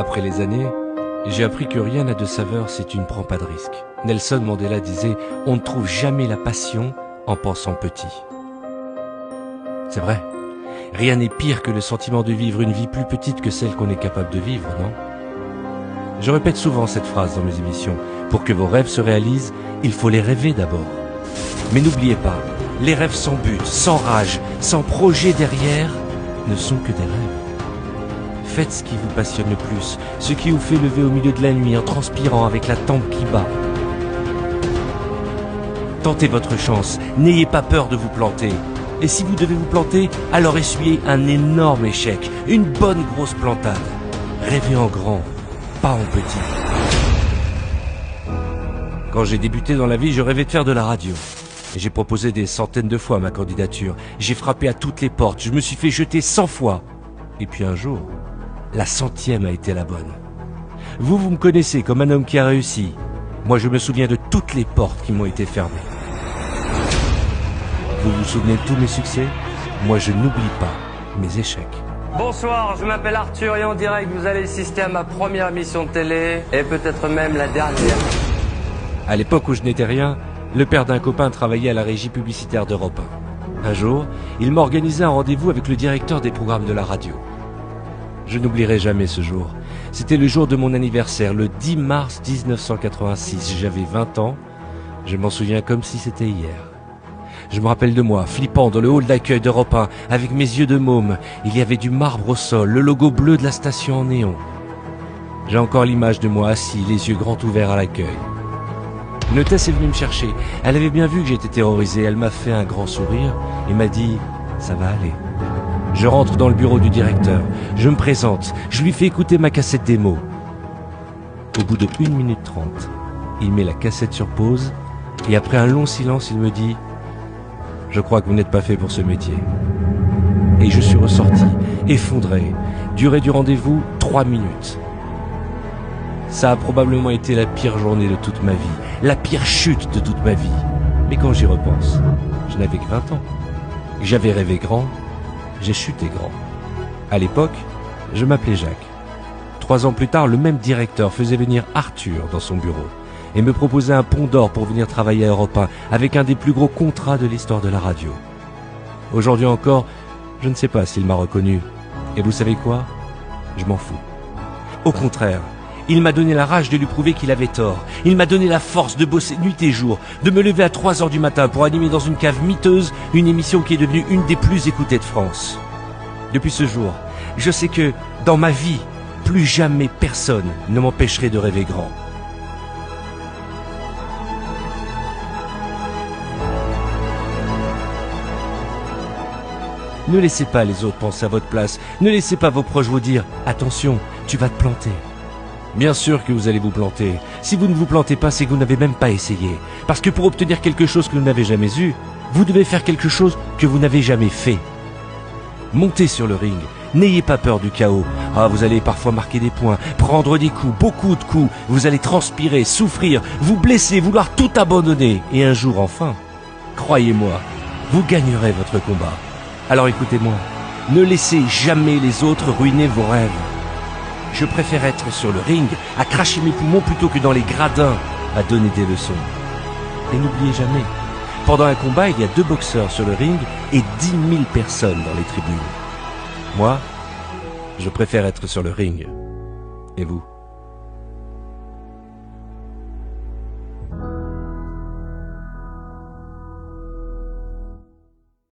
Après les années, j'ai appris que rien n'a de saveur si tu ne prends pas de risques. Nelson Mandela disait « On ne trouve jamais la passion en pensant petit ». C'est vrai, rien n'est pire que le sentiment de vivre une vie plus petite que celle qu'on est capable de vivre, non? Je répète souvent cette phrase dans mes émissions. Pour que vos rêves se réalisent, il faut les rêver d'abord. Mais n'oubliez pas, les rêves sans but, sans rage, sans projet derrière, ne sont que des rêves. Faites ce qui vous passionne le plus, ce qui vous fait lever au milieu de la nuit en transpirant avec la tempe qui bat. Tentez votre chance, n'ayez pas peur de vous planter. Et si vous devez vous planter, alors essuyez un énorme échec, une bonne grosse plantade. Rêvez en grand, pas en petit. Quand j'ai débuté dans la vie, je rêvais de faire de la radio. J'ai proposé des centaines de fois ma candidature. J'ai frappé à toutes les portes, je me suis fait jeter 100 fois. Et puis un jour, la 100e a été la bonne. Vous me connaissez comme un homme qui a réussi. Moi, je me souviens de toutes les portes qui m'ont été fermées. Vous vous souvenez de tous mes succès? Moi, je n'oublie pas mes échecs. Bonsoir, je m'appelle Arthur et en direct, vous allez assister à ma première émission de télé et peut-être même la dernière. À l'époque où je n'étais rien, le père d'un copain travaillait à la régie publicitaire d'Europe 1. Un jour, il m'a organisé un rendez-vous avec le directeur des programmes de la radio. Je n'oublierai jamais ce jour. C'était le jour de mon anniversaire, le 10 mars 1986. J'avais 20 ans. Je m'en souviens comme si c'était hier. Je me rappelle de moi, flippant dans le hall d'accueil d'Europe 1, avec mes yeux de môme. Il y avait du marbre au sol, le logo bleu de la station en néon. J'ai encore l'image de moi assis, les yeux grands ouverts à l'accueil. Une hôtesse est venue me chercher. Elle avait bien vu que j'étais terrorisé. Elle m'a fait un grand sourire et m'a dit « Ça va aller ». Je rentre dans le bureau du directeur. Je me présente. Je lui fais écouter ma cassette démo. Au bout de 1 minute 30, il met la cassette sur pause et après un long silence, il me dit « Je crois que vous n'êtes pas fait pour ce métier ». Et je suis ressorti, effondré. Durée du rendez-vous, 3 minutes. Ça a probablement été la pire journée de toute ma vie, la pire chute de toute ma vie. Mais quand j'y repense, je n'avais que 20 ans. J'avais rêvé grand, j'ai chuté grand. À l'époque, je m'appelais Jacques. 3 ans plus tard, le même directeur faisait venir Arthur dans son bureau et me proposait un pont d'or pour venir travailler à Europe 1 avec un des plus gros contrats de l'histoire de la radio. Aujourd'hui encore, je ne sais pas s'il m'a reconnu. Et vous savez quoi? Je m'en fous. Au contraire, il m'a donné la rage de lui prouver qu'il avait tort. Il m'a donné la force de bosser nuit et jour, de me lever à 3 heures du matin pour animer dans une cave miteuse une émission qui est devenue une des plus écoutées de France. Depuis ce jour, je sais que, dans ma vie, plus jamais personne ne m'empêcherait de rêver grand. Ne laissez pas les autres penser à votre place. Ne laissez pas vos proches vous dire « Attention, tu vas te planter ». Bien sûr que vous allez vous planter. Si vous ne vous plantez pas, c'est que vous n'avez même pas essayé. Parce que pour obtenir quelque chose que vous n'avez jamais eu, vous devez faire quelque chose que vous n'avez jamais fait. Montez sur le ring. N'ayez pas peur du chaos. Ah, vous allez parfois marquer des points, prendre des coups, beaucoup de coups. Vous allez transpirer, souffrir, vous blesser, vouloir tout abandonner. Et un jour, enfin, croyez-moi, vous gagnerez votre combat. Alors écoutez-moi, ne laissez jamais les autres ruiner vos rêves. Je préfère être sur le ring, à cracher mes poumons plutôt que dans les gradins, à donner des leçons. Et n'oubliez jamais, pendant un combat, il y a 2 boxeurs sur le ring et 10 000 personnes dans les tribunes. Moi, je préfère être sur le ring. Et vous ?